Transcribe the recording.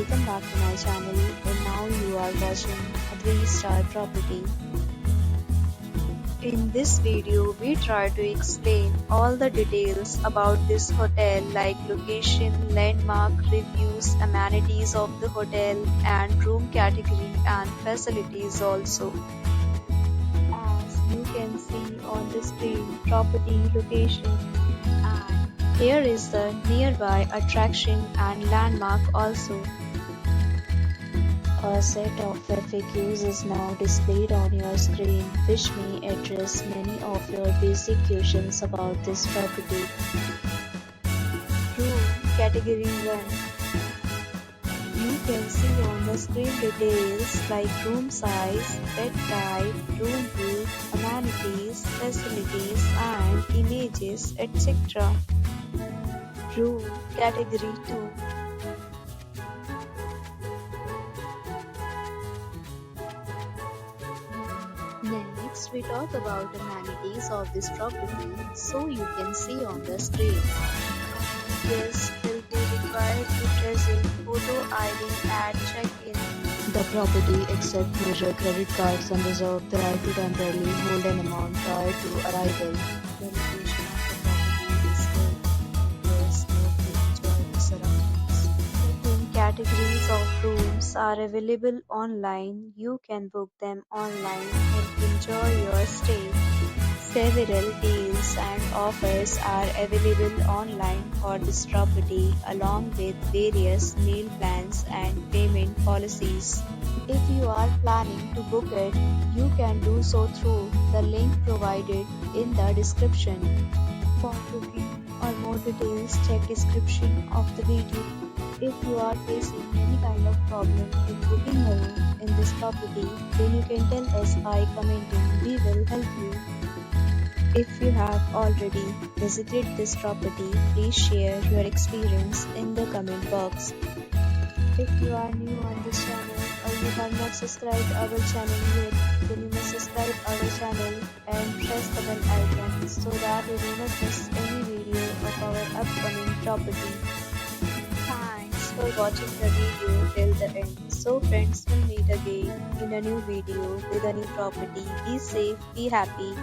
welcome back to my channel, and now you are watching a 3-star property. In this video, we try to explain all the details about this hotel like location, landmark, reviews, amenities of the hotel and room category and facilities also. As you can see on the screen, property location, and here is the nearby attraction and landmark also. A set of FAQs is now displayed on your screen, which may address many of your basic questions about this property. Room Category 1. You can see on the screen details like room size, bed type, room view, amenities, facilities and images, etc. Room Category 2. Next, we talk about amenities of this property, so you can see on the screen. Guests will be required to present photo ID at check-in. The property accepts major credit cards and reserves the right to temporarily hold an amount prior to arrival. The location of the property is good. Guests love to enjoy the surroundings. Different categories of rooms are available online. You can book them online and enjoy your stay. Several deals and offers are available online for this property along with various meal plans and payment policies. If you are planning to book it, you can do so through the link provided in the description. For booking or more details, check description of the video. If you are facing any kind of problem in booking a room in this property, then you can tell us by commenting. We will help you. If you have already visited this property, please share your experience in the comment box. If you are new on this channel or you have not subscribed our channel yet, then you must subscribe our channel and press the bell icon so that you do not miss any video of our upcoming property. Thanks for watching the video till the end. So friends, will meet again in a new video with a new property. Be safe, be happy.